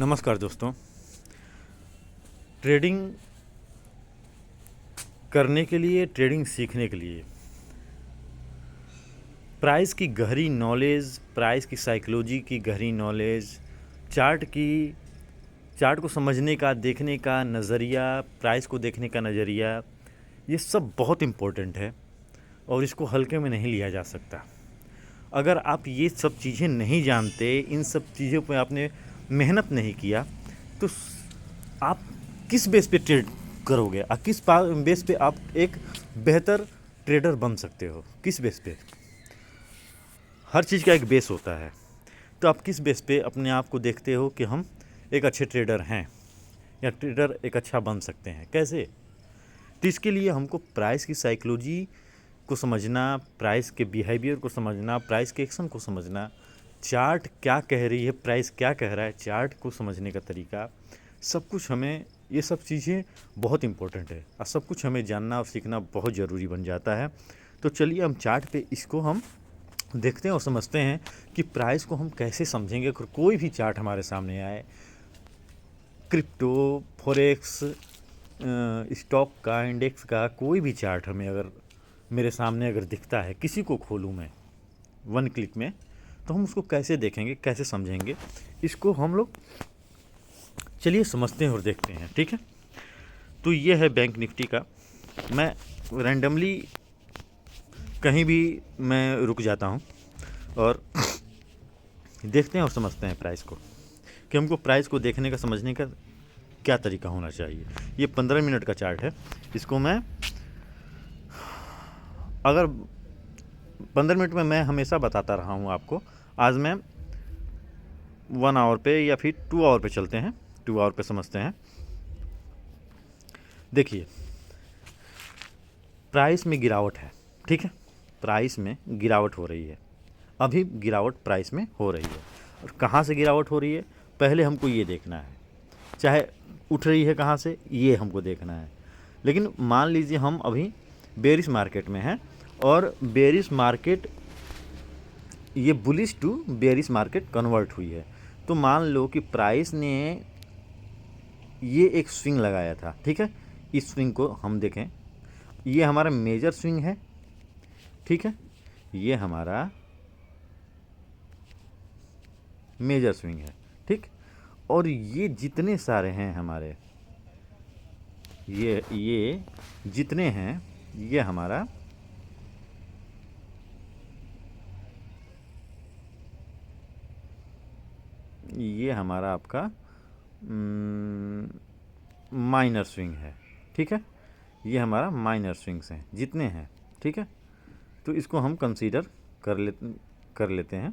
नमस्कार दोस्तों। ट्रेडिंग करने के लिए, ट्रेडिंग सीखने के लिए प्राइस की गहरी नॉलेज, प्राइस की साइकोलॉजी की गहरी नॉलेज, चार्ट को समझने का, देखने का नज़रिया, प्राइस को देखने का नज़रिया, ये सब बहुत इम्पोर्टेंट है और इसको हल्के में नहीं लिया जा सकता। अगर आप ये सब चीज़ें नहीं जानते, इन सब चीज़ों पे आपने मेहनत नहीं किया, तो आप किस बेस पे ट्रेड करोगे? किस बेस पे आप एक बेहतर ट्रेडर बन सकते हो? किस बेस पे? हर चीज़ का एक बेस होता है। तो आप किस बेस पे अपने आप को देखते हो कि हम एक अच्छे ट्रेडर हैं या ट्रेडर एक अच्छा बन सकते हैं? कैसे? तो इसके लिए हमको प्राइस की साइकोलॉजी को समझना, प्राइस के बिहेवियर को समझना, प्राइस के एक्शन को समझना, चार्ट क्या कह रही है, प्राइस क्या कह रहा है, चार्ट को समझने का तरीका, सब कुछ हमें, ये सब चीज़ें बहुत इम्पोर्टेंट है और सब कुछ हमें जानना और सीखना बहुत ज़रूरी बन जाता है। तो चलिए हम चार्ट पे इसको हम देखते हैं और समझते हैं कि प्राइस को हम कैसे समझेंगे। अगर कोई भी चार्ट हमारे सामने आए, क्रिप्टो, फॉरेक्स, स्टॉक का, इंडेक्स का, कोई भी चार्ट हमें अगर मेरे सामने अगर दिखता है, किसी को खोलूँ मैं वन क्लिक में, तो हम उसको कैसे देखेंगे, कैसे समझेंगे, इसको हम लोग चलिए समझते हैं और देखते हैं। ठीक है, तो ये है बैंक निफ्टी का। मैं रैंडमली कहीं भी मैं रुक जाता हूँ और देखते हैं और समझते हैं प्राइस को, कि हमको प्राइस को देखने का, समझने का क्या तरीका होना चाहिए। ये 15 मिनट का चार्ट है। इसको मैं अगर 15 मिनट में मैं हमेशा बताता रहा हूँ आपको, आज मैं 1 आवर पे या फिर 2 आवर पे चलते हैं, 2 आवर पे समझते हैं। देखिए, प्राइस में गिरावट है। ठीक है, प्राइस में गिरावट हो रही है, अभी गिरावट प्राइस में हो रही है। और कहाँ से गिरावट हो रही है, पहले हमको ये देखना है। चाहे उठ रही है कहाँ से, ये हमको देखना है। लेकिन मान लीजिए हम अभी बेरिश मार्केट में हैं और बेरिश मार्केट, ये bullish to bearish market convert हुई है, तो मान लो कि प्राइस ने ये एक स्विंग लगाया था। ठीक है, इस स्विंग को हम देखें, ये हमारा मेजर स्विंग है। ठीक है, ये हमारा मेजर स्विंग है। ठीक, और ये जितने सारे हैं हमारे, ये जितने हैं, ये हमारा आपका माइनर स्विंग है। ठीक है, ये हमारा माइनर स्विंग्स हैं जितने हैं। ठीक है, तो इसको हम कंसीडर कर लेते हैं,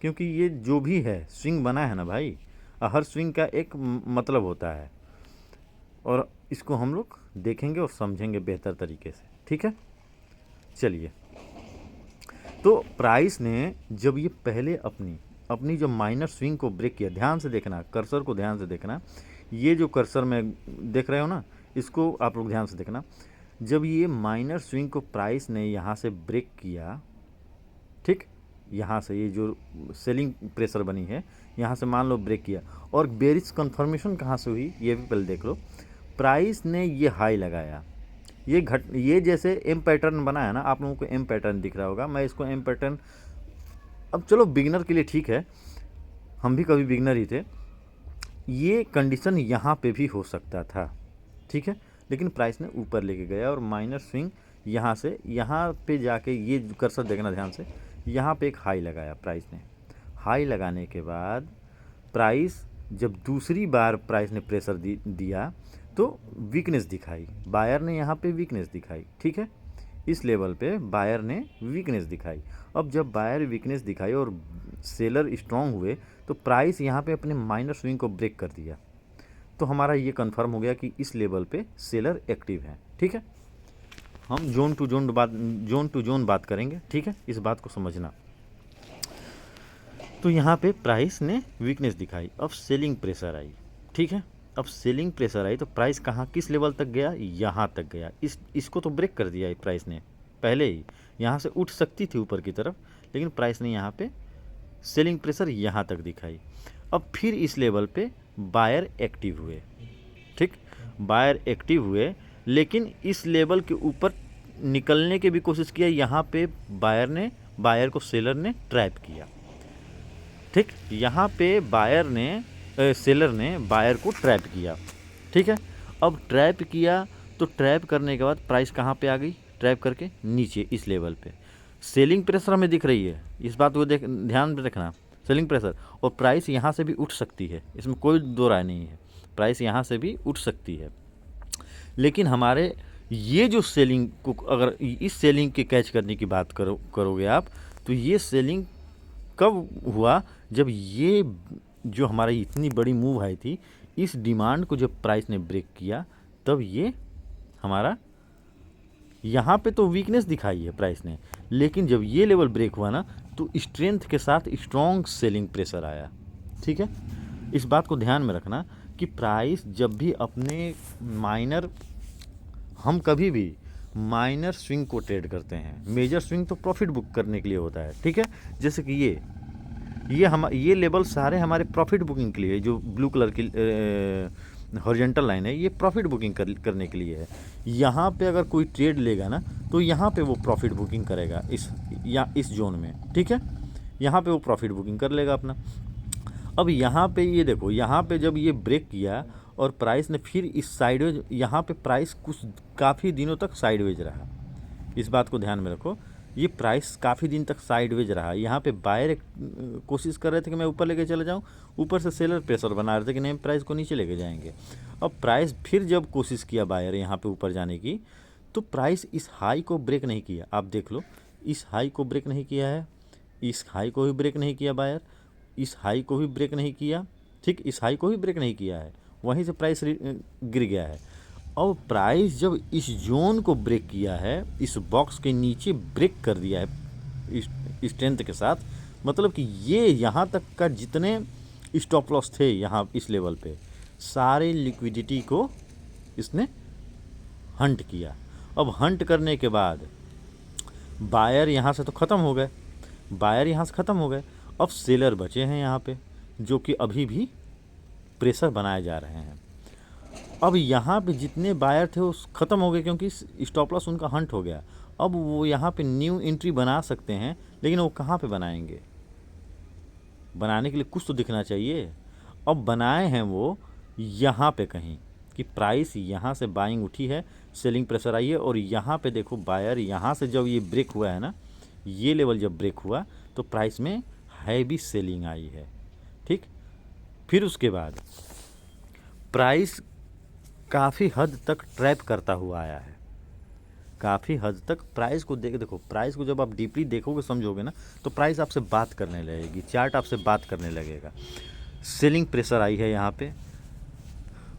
क्योंकि ये जो भी है स्विंग बना है ना भाई, हर स्विंग का एक मतलब होता है और इसको हम लोग देखेंगे और समझेंगे बेहतर तरीके से। ठीक है, चलिए, तो प्राइस ने जब ये पहले अपनी जो माइनर स्विंग को ब्रेक किया, ध्यान से देखना, कर्सर को ध्यान से देखना, ये जो कर्सर में देख रहे हो ना, इसको आप लोग ध्यान से देखना। जब ये माइनर स्विंग को प्राइस ने यहाँ से ब्रेक किया, ठीक, यहाँ से ये जो सेलिंग प्रेशर बनी है, यहाँ से मान लो ब्रेक किया, और बेरिश कन्फर्मेशन कहाँ से हुई ये भी पहले देख लो। प्राइस ने ये हाई लगाया, ये जैसे एम पैटर्न बना है ना, आप लोगों को एम पैटर्न दिख रहा होगा। मैं इसको एम पैटर्न, अब चलो बिगिनर के लिए ठीक है, हम भी कभी बिगिनर ही थे, ये कंडीशन यहाँ पे भी हो सकता था। ठीक है, लेकिन प्राइस ने ऊपर लेके गया और माइनर स्विंग यहाँ से यहाँ पे जाके, ये कर्सर देखना ध्यान से, यहाँ पे एक हाई लगाया प्राइस ने। हाई लगाने के बाद प्राइस जब दूसरी बार प्राइस ने प्रेशर दिया तो वीकनेस दिखाई, बायर ने यहाँ पे वीकनेस दिखाई। ठीक है, इस लेवल पे बायर ने वीकनेस दिखाई। अब जब बायर वीकनेस दिखाई और सेलर स्ट्रांग हुए, तो प्राइस यहाँ पे अपने माइनर स्विंग को ब्रेक कर दिया। तो हमारा ये कंफर्म हो गया कि इस लेवल पे सेलर एक्टिव है। ठीक है, हम जोन टू जोन बात करेंगे। ठीक है, इस बात को समझना। तो यहाँ पे प्राइस ने वीकनेस दिखाई, अब सेलिंग प्रेशर आई। ठीक है, अब सेलिंग प्रेशर आई तो प्राइस कहाँ, किस लेवल तक गया, यहाँ तक गया। इसको तो ब्रेक कर दिया प्राइस ने पहले ही। यहाँ से उठ सकती थी ऊपर की तरफ, लेकिन प्राइस ने यहाँ पे सेलिंग प्रेशर यहाँ तक दिखाई। अब फिर इस लेवल पे बायर एक्टिव हुए, ठीक, बायर एक्टिव हुए, लेकिन इस लेवल के ऊपर निकलने की भी कोशिश किया। यहाँ पे बायर को सेलर ने ट्रैप किया, ठीक, यहाँ पे सेलर ने बायर को ट्रैप किया, ठीक है। अब ट्रैप किया तो ट्रैप करने के बाद प्राइस कहाँ पे आ गई, ट्रैप करके नीचे इस लेवल पे। सेलिंग प्रेशर हमें दिख रही है, इस बात को ध्यान में रखना, सेलिंग प्रेशर, और प्राइस यहाँ से भी उठ सकती है, इसमें कोई दो राय नहीं है, प्राइस यहाँ से भी उठ सकती है। लेकिन हमारे ये जो सेलिंग को, अगर इस सेलिंग के कैच करने की बात करोगे आप, तो ये सेलिंग कब हुआ, जब ये जो हमारी इतनी बड़ी मूव आई थी, इस डिमांड को जब प्राइस ने ब्रेक किया, तब ये हमारा यहाँ पे तो वीकनेस दिखाई है प्राइस ने, लेकिन जब ये लेवल ब्रेक हुआ ना, तो स्ट्रेंथ के साथ स्ट्रॉन्ग सेलिंग प्रेशर आया, ठीक है। इस बात को ध्यान में रखना कि प्राइस जब भी अपने हम कभी भी माइनर स्विंग को ट्रेड करते हैं, मेजर स्विंग तो प्रॉफिट बुक करने के लिए होता है, ठीक है। जैसे कि ये लेवल सारे हमारे प्रॉफिट बुकिंग के लिए, जो ब्लू कलर की हॉरिजॉन्टल लाइन है, ये प्रॉफिट बुकिंग करने के लिए है। यहाँ पे अगर कोई ट्रेड लेगा ना, तो यहाँ पे वो प्रॉफिट बुकिंग करेगा इस जोन में, ठीक है, यहाँ पे वो प्रॉफिट बुकिंग कर लेगा अपना। अब यहाँ पे ये देखो, यहाँ पे जब ये ब्रेक किया और प्राइस ने फिर इस साइडवेज, यहाँ पे प्राइस काफ़ी दिनों तक साइडवेज रहा, इस बात को ध्यान में रखो, ये प्राइस काफ़ी दिन तक साइडवेज रहा। यहाँ पे बायर कोशिश कर रहे थे कि मैं ऊपर लेके चले जाऊँ, ऊपर से सेलर प्रेशर बना रहे थे कि नहीं, प्राइस को नीचे लेके जाएंगे। अब प्राइस फिर जब कोशिश किया बायर यहाँ पे ऊपर जाने की, तो प्राइस इस हाई को ब्रेक नहीं किया। आप देख लो, इस हाई को ब्रेक नहीं किया है, इस हाई को भी ब्रेक नहीं किया बायर, इस हाई को भी ब्रेक नहीं किया, ठीक, इस हाई को भी ब्रेक नहीं किया है, वहीं से प्राइस गिर गया है। और प्राइस जब इस जोन को ब्रेक किया है, इस बॉक्स के नीचे ब्रेक कर दिया है स्ट्रेंथ के साथ, मतलब कि ये यहाँ तक का जितने स्टॉप लॉस थे यहाँ इस लेवल पे, सारे लिक्विडिटी को इसने हंट किया। अब हंट करने के बाद बायर यहाँ से तो ख़त्म हो गए, बायर यहाँ से ख़त्म हो गए, अब सेलर बचे हैं यहाँ पे, जो कि अभी भी प्रेशर बनाए जा रहे हैं। अब यहाँ पे जितने बायर थे वो ख़त्म हो गए, क्योंकि स्टॉप लॉस उनका हंट हो गया। अब वो यहाँ पे न्यू एंट्री बना सकते हैं, लेकिन वो कहाँ पे बनाएंगे, बनाने के लिए कुछ तो दिखना चाहिए। अब बनाए हैं वो यहाँ पे कहीं, कि प्राइस यहाँ से बाइंग उठी है, सेलिंग प्रेशर आई है, और यहाँ पे देखो बायर यहाँ से जब ये ब्रेक हुआ है ना, ये लेवल जब ब्रेक हुआ, तो प्राइस में हैवी सेलिंग आई है, ठीक। फिर उसके बाद प्राइस काफ़ी हद तक ट्रैप करता हुआ आया है, काफ़ी हद तक प्राइस को देखो, प्राइस को जब आप डीपली देखोगे, समझोगे ना, तो प्राइस आपसे बात करने लगेगी, चार्ट आपसे बात करने लगेगा। सेलिंग प्रेशर आई है यहाँ पे,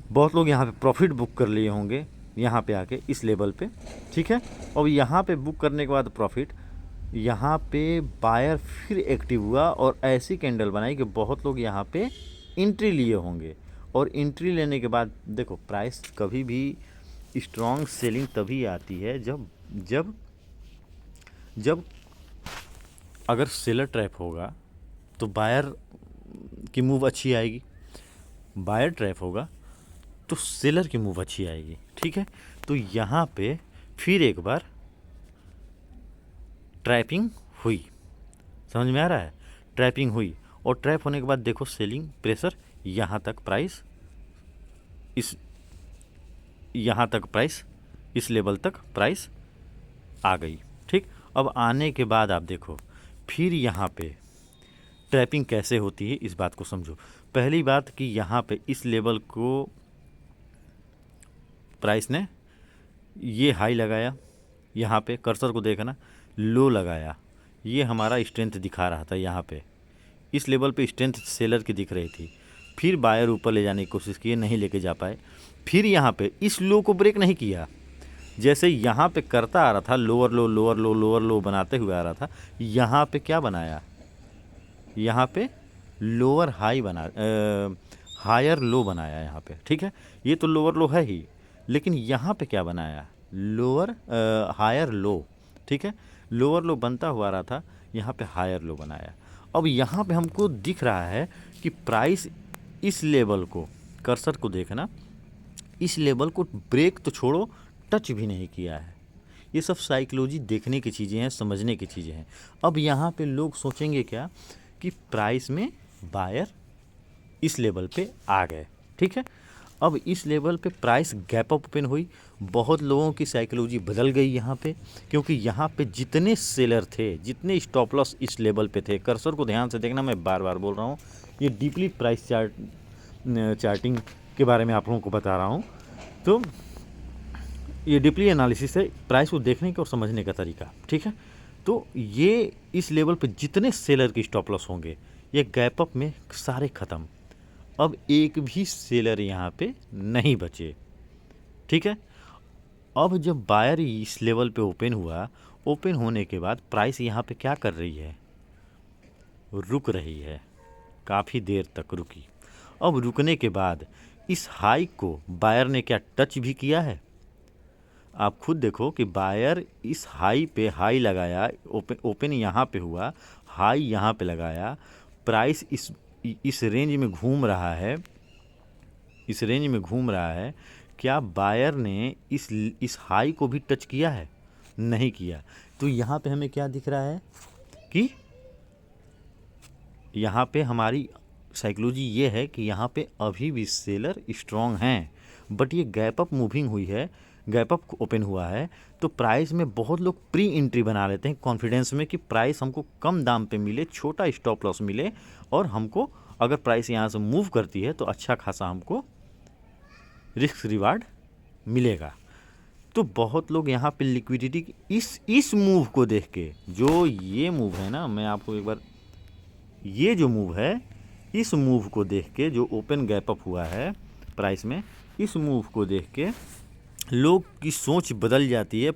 बहुत लोग यहाँ पे प्रॉफिट बुक कर लिए होंगे यहाँ पे आके इस लेवल पे, ठीक है। और यहाँ पे बुक करने के बाद प्रॉफिट, यहाँ पे बायर फिर एक्टिव हुआ और ऐसी कैंडल बनाई कि बहुत लोग यहाँ पे एंट्री लिए होंगे, और एंट्री लेने के बाद देखो, प्राइस कभी भी स्ट्रॉन्ग सेलिंग तभी आती है जब अगर सेलर ट्रैप होगा तो बायर की मूव अच्छी आएगी, बायर ट्रैप होगा तो सेलर की मूव अच्छी आएगी, ठीक है। तो यहाँ पे फिर एक बार ट्रैपिंग हुई, समझ में आ रहा है, ट्रैपिंग हुई, और ट्रैप होने के बाद देखो सेलिंग प्रेशर यहाँ तक, प्राइस इस लेवल तक प्राइस आ गई, ठीक। अब आने के बाद आप देखो फिर यहाँ पे ट्रैपिंग कैसे होती है, इस बात को समझो। पहली बात कि यहाँ पे इस लेवल को प्राइस ने ये हाई लगाया, यहाँ पे कर्सर को देखना, लो लगाया, ये हमारा स्ट्रेंथ दिखा रहा था, यहाँ पे इस लेवल पे स्ट्रेंथ सेलर की दिख रही थी। फिर बायर ऊपर ले जाने की कोशिश की, नहीं लेके जा पाए। फिर यहाँ पे इस लो को ब्रेक नहीं किया, जैसे यहाँ पे करता आ रहा था, लोअर लो लोअर लो लोअर लो बनाते हुए आ रहा था, यहाँ पे क्या बनाया, यहाँ पे लोअर हाई हायर लो बनाया यहाँ पे, ठीक है। ये तो लोअर लो है ही, लेकिन यहाँ पे क्या बनाया, लोअर हायर लो, ठीक है। लोअर लो बनता हुआ रहा था, यहाँ पे हायर लो बनाया। अब यहाँ पे हमको दिख रहा है कि प्राइस इस लेवल को, कर्सर को देखना, इस लेवल को ब्रेक तो छोड़ो, टच भी नहीं किया है। ये सब साइकोलॉजी देखने की चीज़ें हैं, समझने की चीज़ें हैं। अब यहाँ पे लोग सोचेंगे क्या कि प्राइस में बायर इस लेवल पे आ गए, ठीक है। अब इस लेवल पे प्राइस गैप अप ओपन हुई, बहुत लोगों की साइकोलॉजी बदल गई यहाँ पे, क्योंकि यहाँ पे जितने सेलर थे, जितने स्टॉप लॉस इस लेवल पे थे, कर्सर को ध्यान से देखना, मैं बार बार बोल रहा हूँ, ये डीपली प्राइस चार्टिंग के बारे में आप लोगों को बता रहा हूँ। तो ये डीपली एनालिसिस है, प्राइस को देखने का और समझने का तरीका, ठीक है। तो ये इस लेवल पे जितने सेलर की स्टॉप लॉस होंगे, ये गैप अप में सारे ख़त्म। अब एक भी सेलर यहाँ पे नहीं बचे, ठीक है। अब जब बायर इस लेवल पे ओपन हुआ, ओपन होने के बाद प्राइस यहाँ पे क्या कर रही है, रुक रही है, काफ़ी देर तक रुकी। अब रुकने के बाद इस हाई को बायर ने क्या टच भी किया है? आप खुद देखो कि बायर इस हाई पे हाई लगाया, ओपन यहाँ पे हुआ, हाई यहाँ पे लगाया, प्राइस इस रेंज में घूम रहा है, इस रेंज में घूम रहा है। क्या बायर ने इस हाई को भी टच किया है? नहीं किया। तो यहाँ पे हमें क्या दिख रहा है कि यहाँ पे हमारी साइकोलॉजी ये है कि यहाँ पे अभी भी सेलर स्ट्रॉन्ग हैं, बट ये गैप अप मूविंग हुई है, गैप अप ओपन हुआ है। तो प्राइस में बहुत लोग प्री एंट्री बना लेते हैं कॉन्फिडेंस में कि प्राइस हमको कम दाम पे मिले, छोटा स्टॉप लॉस मिले, और हमको अगर प्राइस यहाँ से मूव करती है तो अच्छा खासा हमको रिस्क रिवार्ड मिलेगा। तो बहुत लोग यहाँ पे लिक्विडिटी इस मूव को देख के, जो ये मूव है ना, मैं आपको एक बार, ये जो मूव है, इस मूव को देख के, जो ओपन गैप अप हुआ है प्राइस में, इस मूव को देख के लोग की सोच बदल जाती है।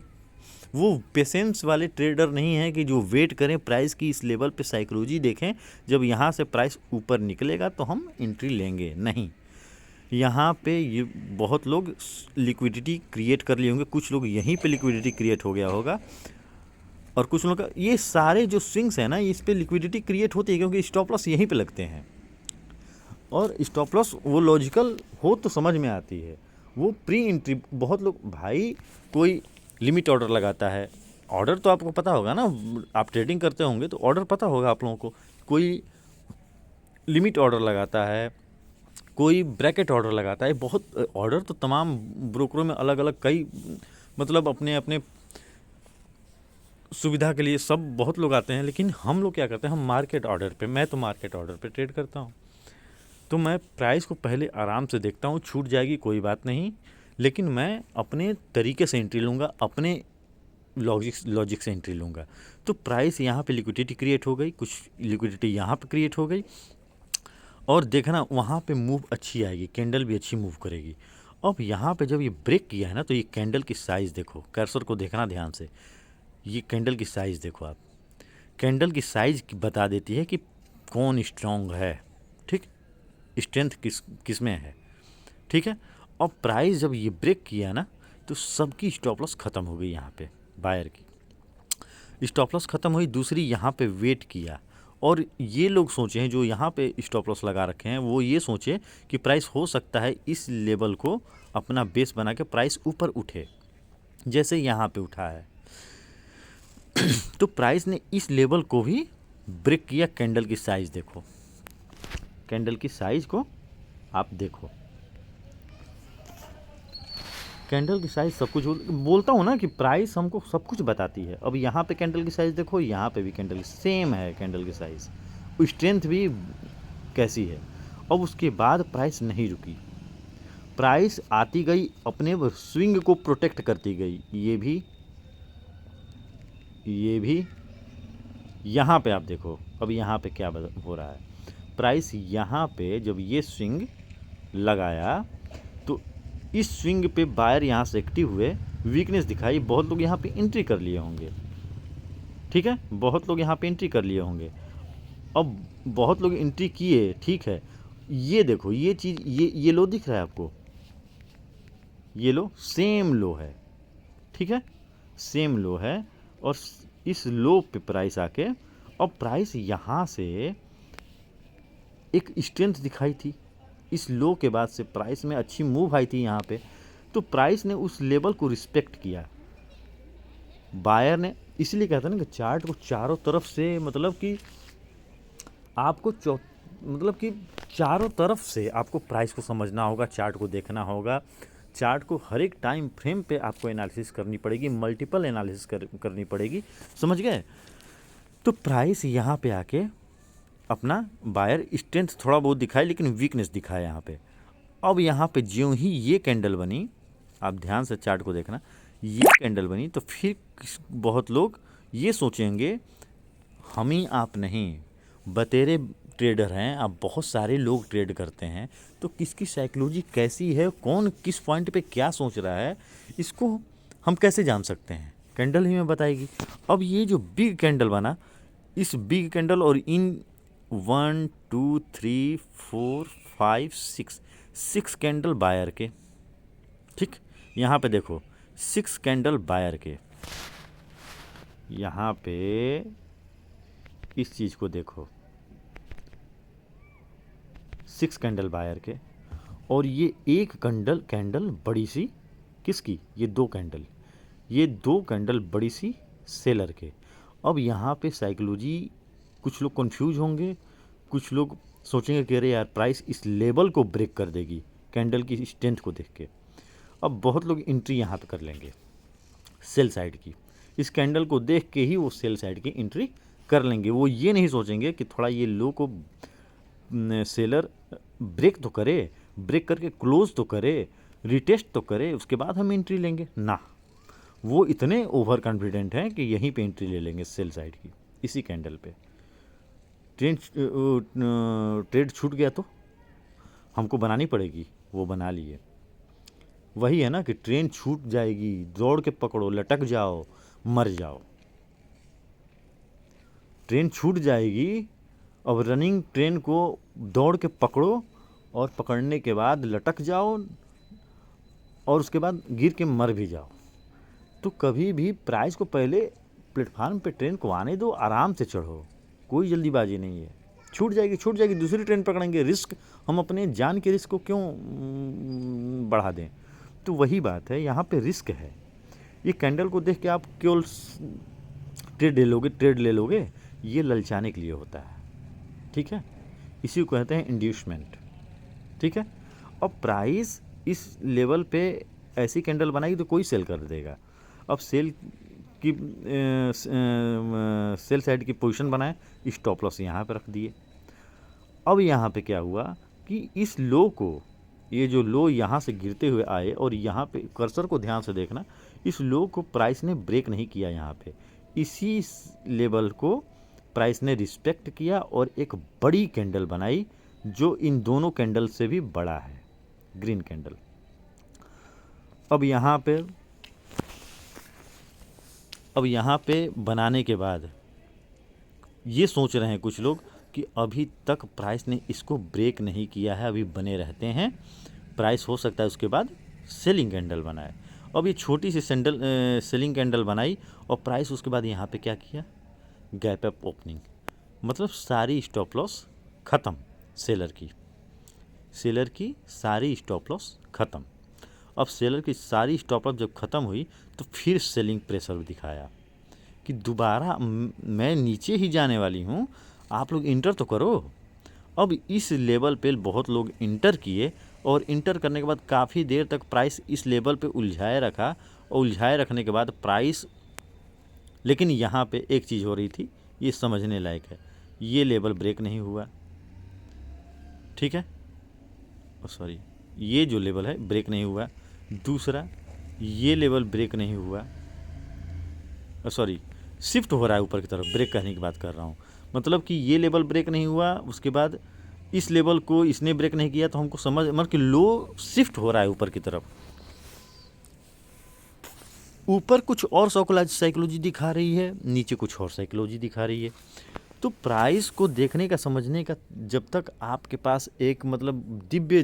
वो पेशेंस वाले ट्रेडर नहीं हैं कि जो वेट करें प्राइस की इस लेवल पे, साइकोलॉजी देखें, जब यहाँ से प्राइस ऊपर निकलेगा तो हम एंट्री लेंगे। नहीं, यहाँ पे ये बहुत लोग लिक्विडिटी क्रिएट कर लिए होंगे, कुछ लोग यहीं पे लिक्विडिटी क्रिएट हो गया होगा, और कुछ लोगों का ये सारे जो स्विंग्स हैं ना, इस पे लिक्विडिटी क्रिएट होती है क्योंकि स्टॉप लॉस यहीं पे लगते हैं। और स्टॉप लॉस वो लॉजिकल हो तो समझ में आती है, वो प्री एंट्री। बहुत लोग भाई, कोई लिमिट ऑर्डर लगाता है, ऑर्डर तो आपको पता होगा ना, आप ट्रेडिंग करते होंगे तो ऑर्डर पता होगा आप लोगों को। कोई लिमिट ऑर्डर लगाता है, कोई ब्रैकेट ऑर्डर लगाता है। बहुत ऑर्डर तो तमाम ब्रोकरों में अलग अलग, कई मतलब अपने अपने सुविधा के लिए सब बहुत लोग आते हैं, लेकिन हम लोग क्या करते हैं, हम मार्केट ऑर्डर पे, मैं तो मार्केट ऑर्डर पे ट्रेड करता हूँ। तो मैं प्राइस को पहले आराम से देखता हूँ, छूट जाएगी कोई बात नहीं, लेकिन मैं अपने तरीके से एंट्री लूँगा, अपने लॉजिक से एंट्री लूँगा। तो प्राइस यहाँ पे लिक्विडिटी क्रिएट हो गई, कुछ लिक्विडिटी यहाँ पे क्रिएट हो गई, और देखना वहाँ पे मूव अच्छी आएगी, कैंडल भी अच्छी मूव करेगी। अब यहाँ पे जब ये ब्रेक किया है ना, तो ये कैंडल की साइज़ देखो, कर्सर को देखना ध्यान से, ये कैंडल की साइज़ देखो आप, कैंडल की साइज़ बता देती है कि कौन स्ट्रॉन्ग है, ठीक, स्ट्रेंथ किस में है, ठीक है। अब प्राइस जब ये ब्रेक किया ना, तो सबकी स्टॉप लॉस ख़त्म हो गई, यहाँ पे बायर की स्टॉप लॉस ख़त्म हुई। दूसरी यहाँ पे वेट किया, और ये लोग सोचे हैं, जो यहाँ पे स्टॉप लॉस लगा रखे हैं, वो ये सोचे कि प्राइस हो सकता है इस लेवल को अपना बेस बना के प्राइस ऊपर उठे, जैसे यहाँ पे उठा है। तो प्राइस ने इस लेवल को भी ब्रेक किया। कैंडल की साइज़ देखो, कैंडल की साइज़ को आप देखो, कैंडल की साइज़ सब कुछ बोलता हूँ ना कि प्राइस हमको सब कुछ बताती है। अब यहाँ पे कैंडल की साइज़ देखो, यहाँ पे भी कैंडल सेम है, कैंडल की साइज़, स्ट्रेंथ भी कैसी है। अब उसके बाद प्राइस नहीं रुकी, प्राइस आती गई, अपने स्विंग को प्रोटेक्ट करती गई। ये भी यहाँ पे आप देखो, अब यहाँ पे क्या हो रहा है, प्राइस यहाँ पे जब ये स्विंग लगाया, तो इस स्विंग पे बायर यहाँ से एक्टिव हुए, वीकनेस दिखाई, बहुत लोग यहाँ पे एंट्री कर लिए होंगे, ठीक है, बहुत लोग यहाँ पे एंट्री कर लिए होंगे। अब बहुत लोग एंट्री किए, ठीक है, ये देखो, ये चीज़, ये लो दिख रहा है आपको, ये लो सेम लो है, ठीक है, सेम लो है, और इस लो पे प्राइस आके, अब प्राइस यहाँ से एक स्ट्रेंथ दिखाई थी, इस लो के बाद से प्राइस में अच्छी मूव आई थी यहाँ पे, तो प्राइस ने उस लेवल को रिस्पेक्ट किया, बायर ने। इसलिए कहते हैं ना कि चार्ट को चारों तरफ से मतलब कि आपको मतलब कि चारों तरफ से आपको प्राइस को समझना होगा, चार्ट को देखना होगा, चार्ट को हर एक टाइम फ्रेम पे आपको एनालिसिस करनी पड़ेगी, मल्टीपल एनालिसिस करनी पड़ेगी, समझ गए। तो प्राइस यहाँ पे आके अपना बायर स्ट्रेंथ थोड़ा बहुत दिखाए लेकिन वीकनेस दिखाया यहाँ पे। अब यहाँ पे ज्यों ही ये कैंडल बनी, आप ध्यान से चार्ट को देखना, ये कैंडल बनी तो फिर बहुत लोग ये सोचेंगे, हम ही आप नहीं, बतेरे ट्रेडर हैं, अब बहुत सारे लोग ट्रेड करते हैं, तो किसकी साइकोलॉजी कैसी है, कौन किस पॉइंट पे क्या सोच रहा है, इसको हम कैसे जान सकते हैं, कैंडल ही में बताएगी। अब ये जो बिग कैंडल बना, इस बिग कैंडल और इन 1 2 3 4 5 6 कैंडल बायर के, ठीक, यहाँ पे देखो 6 कैंडल बायर के, यहाँ पे इस चीज़ को देखो 6 कैंडल बायर के, और ये एक कैंडल बड़ी सी किसकी, ये दो कैंडल बड़ी सी सेलर के। अब यहाँ पे साइकोलॉजी, कुछ लोग कंफ्यूज होंगे, कुछ लोग सोचेंगे कि अरे यार प्राइस इस लेवल को ब्रेक कर देगी कैंडल की स्ट्रेंथ को देख के। अब बहुत लोग एंट्री यहाँ पे कर लेंगे सेल साइड की, इस कैंडल को देख के ही वो सेल साइड की एंट्री कर लेंगे। वो ये नहीं सोचेंगे कि थोड़ा ये लो को सेलर ब्रेक तो करे, ब्रेक करके क्लोज तो करे, रिटेस्ट तो करे, उसके बाद हम एंट्री लेंगे ना। वो इतने ओवर कॉन्फिडेंट हैं कि यहीं पे एंट्री ले लेंगे सेल साइड की, इसी कैंडल पे। ट्रेड छूट गया तो हमको बनानी पड़ेगी, वो बना लिए। वही है ना कि ट्रेन छूट जाएगी, दौड़ के पकड़ो, लटक जाओ, मर जाओ। ट्रेन छूट जाएगी, अब रनिंग ट्रेन को दौड़ के पकड़ो, और पकड़ने के बाद लटक जाओ, और उसके बाद गिर के मर भी जाओ। तो कभी भी प्राइस को पहले प्लेटफार्म पे ट्रेन को आने दो, आराम से चढ़ो, कोई जल्दीबाजी नहीं है। छूट जाएगी, दूसरी ट्रेन पकड़ेंगे, रिस्क हम अपने जान के रिस्क को क्यों बढ़ा दें। तो वही बात है, यहाँ पे रिस्क है। ये कैंडल को देख के आप केवल ट्रेड ले लोगे, ये ललचाने के लिए होता है, ठीक है, इसी को कहते हैं इंड्यूसमेंट, ठीक है। अब प्राइस इस लेवल पे ऐसी कैंडल बनाएगी तो कोई सेल कर देगा। अब सेल साइड की पोजीशन बनाए, स्टॉप लॉस यहाँ पे रख दिए। अब यहाँ पे क्या हुआ कि इस लो को, ये जो लो यहाँ से गिरते हुए आए, और यहाँ पे कर्सर को ध्यान से देखना, इस लो को प्राइस ने ब्रेक नहीं किया, यहाँ पे इसी लेवल को प्राइस ने रिस्पेक्ट किया और एक बड़ी कैंडल बनाई जो इन दोनों कैंडल से भी बड़ा है, ग्रीन कैंडल। अब यहाँ पे बनाने के बाद ये सोच रहे हैं कुछ लोग कि अभी तक प्राइस ने इसको ब्रेक नहीं किया है, अभी बने रहते हैं, प्राइस हो सकता है उसके बाद सेलिंग कैंडल बनाए। अब ये छोटी सी सेलिंग कैंडल बनाई, और प्राइस उसके बाद यहाँ पे क्या किया, गैप अप ओपनिंग, मतलब सारी स्टॉप लॉस ख़त्म, सेलर की सारी स्टॉप लॉस ख़त्म। अब सेलर की सारी स्टॉप लॉस जब ख़त्म हुई तो फिर सेलिंग प्रेशर दिखाया कि दोबारा मैं नीचे ही जाने वाली हूँ, आप लोग इंटर तो करो। अब इस लेवल पे बहुत लोग इंटर किए, और इंटर करने के बाद काफ़ी देर तक प्राइस इस लेवल पे उलझाए रखा, और उलझाए रखने के बाद प्राइस, लेकिन यहाँ पे एक चीज़ हो रही थी, ये समझने लायक है, ये लेवल ब्रेक नहीं हुआ, ठीक है, सॉरी, ये जो लेवल है ब्रेक नहीं हुआ। दूसरा, ये लेवल ब्रेक नहीं हुआ, सॉरी, शिफ्ट हो रहा है ऊपर की तरफ, ब्रेक करने की बात कर रहा हूँ, मतलब कि ये लेवल ब्रेक नहीं हुआ, उसके बाद इस लेवल को इसने ब्रेक नहीं किया, तो हमको मतलब कि लो शिफ्ट हो रहा है ऊपर की तरफ। ऊपर कुछ और साइकोलॉजी दिखा रही है, नीचे कुछ और साइकोलॉजी दिखा रही है। तो प्राइस को देखने का, समझने का, जब तक आपके पास एक मतलब दिव्य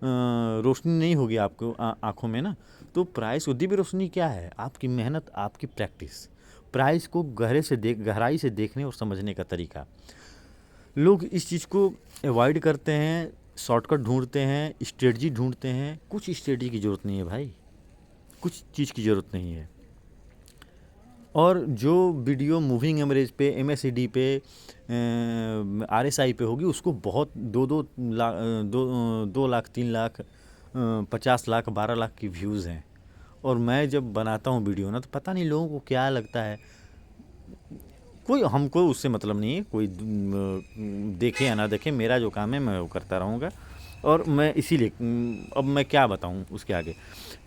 रोशनी नहीं होगी आपको आँखों में ना, तो प्राइस को, दिव्य रोशनी क्या है, आपकी मेहनत, आपकी प्रैक्टिस, प्राइस को गहराई से देखने और समझने का तरीका। लोग इस चीज़ को अवॉइड करते हैं, शॉर्टकट ढूंढते हैं, स्ट्रेटजी ढूंढते हैं। कुछ स्ट्रेटजी की ज़रूरत नहीं है भाई, कुछ चीज़ की ज़रूरत नहीं है। और जो वीडियो मूविंग एवरेज पे, MACD पे, RSI पे होगी, उसको बहुत 2 लाख 3 लाख 50 लाख 12 लाख की व्यूज़ हैं। और मैं जब बनाता हूँ वीडियो ना, तो पता नहीं लोगों को क्या लगता है, कोई हमको उससे मतलब नहीं है, कोई देखे या ना देखे, मेरा जो काम है मैं वो करता रहूँगा। और मैं इसीलिए अब मैं क्या बताऊँ उसके आगे।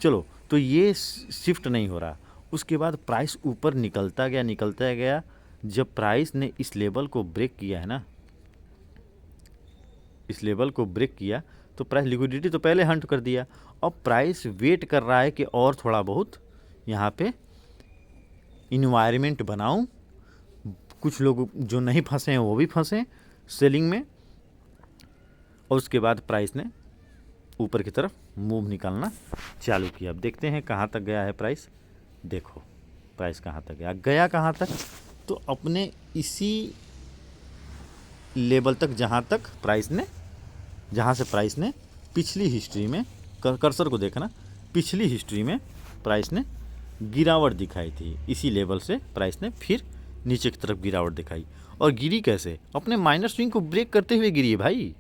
चलो, तो ये शिफ्ट नहीं हो रहा। उसके बाद प्राइस ऊपर निकलता गया। जब प्राइस ने इस लेवल को ब्रेक किया है ना, इस लेवल को ब्रेक किया, तो प्राइस लिक्विडिटी तो पहले हंट कर दिया। अब प्राइस वेट कर रहा है कि और थोड़ा बहुत यहाँ पे इन्वायरमेंट बनाऊं, कुछ लोग जो नहीं फंसे हैं वो भी फंसे सेलिंग में। और उसके बाद प्राइस ने ऊपर की तरफ मूव निकालना चालू किया। अब देखते हैं कहाँ तक गया है प्राइस। देखो प्राइस कहाँ तक गया कहाँ तक, तो अपने इसी लेवल तक जहाँ से प्राइस ने पिछली हिस्ट्री में, कर्सर को देखना, पिछली हिस्ट्री में प्राइस ने गिरावट दिखाई थी। इसी लेवल से प्राइस ने फिर नीचे की तरफ गिरावट दिखाई। और गिरी कैसे? अपने माइनर स्विंग को ब्रेक करते हुए गिरी है भाई,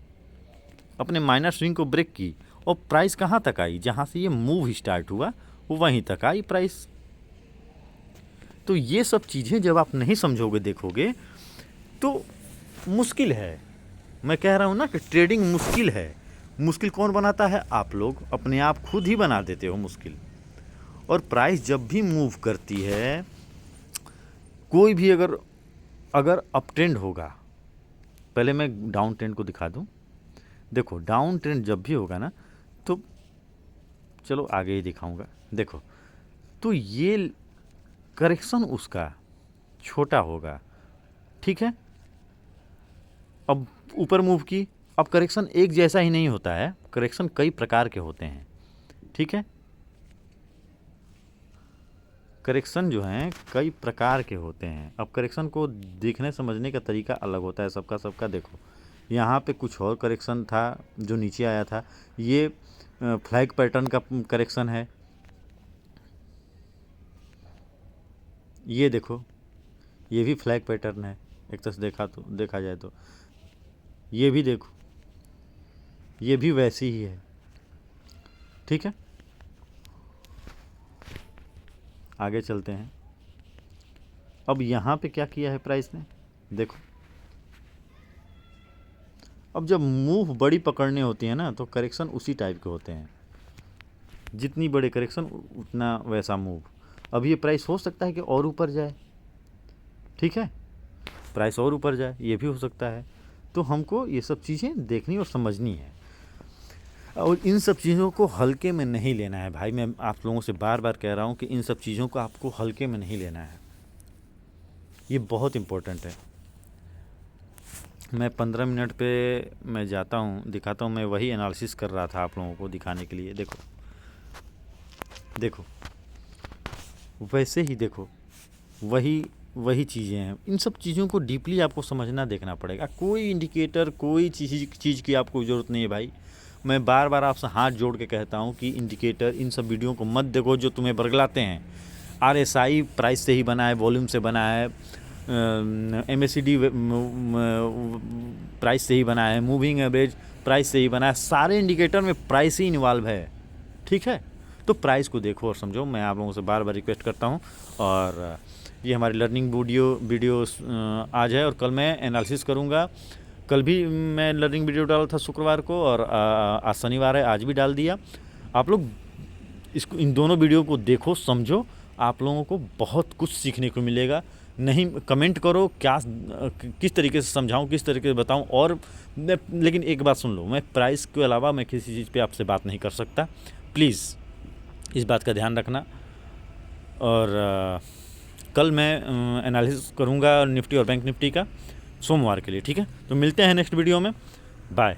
अपने माइनर स्विंग को ब्रेक की। और प्राइस कहाँ तक आई? जहाँ से ये मूव स्टार्ट हुआ वो वहीं तक आई प्राइस। तो ये सब चीज़ें जब आप नहीं समझोगे, देखोगे, तो मुश्किल है। मैं कह रहा हूँ ना कि ट्रेडिंग मुश्किल है। मुश्किल कौन बनाता है? आप लोग अपने आप खुद ही बना देते हो मुश्किल। और प्राइस जब भी मूव करती है, कोई भी अगर अप ट्रेंड होगा, पहले मैं डाउन ट्रेंड को दिखा दूं। देखो डाउन ट्रेंड जब भी होगा ना, तो चलो आगे ही दिखाऊंगा। देखो, तो ये करेक्शन उसका छोटा होगा, ठीक है। अब ऊपर मूव की, अब करेक्शन एक जैसा ही नहीं होता है, करेक्शन कई प्रकार के होते हैं, ठीक है। करेक्शन जो हैं कई प्रकार के होते हैं। अब करेक्शन को देखने समझने का तरीका अलग होता है सबका। देखो यहाँ पे कुछ और करेक्शन था जो नीचे आया था, ये फ्लैग पैटर्न का करेक्शन है। ये देखो, ये भी फ्लैग पैटर्न है एक तरह से देखा जाए तो। ये भी देखो, ये भी वैसी ही है, ठीक है। आगे चलते हैं। अब यहाँ पे क्या किया है प्राइस ने, देखो। अब जब मूव बड़ी पकड़ने होती है ना, तो करेक्शन उसी टाइप के होते हैं। जितनी बड़े करेक्शन उतना वैसा मूव। अब ये प्राइस हो सकता है कि और ऊपर जाए, ठीक है, प्राइस और ऊपर जाए, ये भी हो सकता है। तो हमको ये सब चीज़ें देखनी और समझनी है, और इन सब चीज़ों को हल्के में नहीं लेना है भाई। मैं आप लोगों से बार बार कह रहा हूँ कि इन सब चीज़ों को आपको हल्के में नहीं लेना है, ये बहुत इम्पोर्टेंट है। मैं 15 मिनट पे मैं जाता हूँ, दिखाता हूँ। मैं वही एनालिसिस कर रहा था आप लोगों को दिखाने के लिए। देखो वैसे ही देखो, वही चीज़ें हैं। इन सब चीज़ों को डीपली आपको समझना, देखना पड़ेगा। कोई इंडिकेटर, कोई चीज़ की आपको ज़रूरत नहीं है भाई। मैं बार बार आपसे हाथ जोड़ के कहता हूँ कि इंडिकेटर, इन सब वीडियो को मत देखो जो तुम्हें बरगलाते हैं। RSI प्राइस से ही बना है, वॉल्यूम से बना है, MACD प्राइस से ही बना है, मूविंग एवरेज प्राइस से ही बना है। सारे इंडिकेटर में प्राइस ही इन्वॉल्व है, ठीक है। तो प्राइस को देखो और समझो, मैं आप लोगों से बार बार रिक्वेस्ट करता हूँ। और ये हमारी लर्निंग वीडियोस आज है, और कल मैं एनालिसिस करूँगा। कल भी मैं लर्निंग वीडियो डाला था शुक्रवार को, और आज शनिवार है, आज भी डाल दिया। आप लोग इन दोनों वीडियो को देखो, समझो, आप लोगों को बहुत कुछ सीखने को मिलेगा। नहीं कमेंट करो किस तरीके से समझाऊं, किस तरीके से बताऊं। और लेकिन एक बात सुन लो, मैं प्राइस के अलावा मैं किसी चीज़ पे आपसे बात नहीं कर सकता। प्लीज़ इस बात का ध्यान रखना। और कल मैं एनालिसिस करूंगा निफ्टी और बैंक निफ्टी का, सोमवार के लिए, ठीक है। तो मिलते हैं नेक्स्ट वीडियो में, बाय।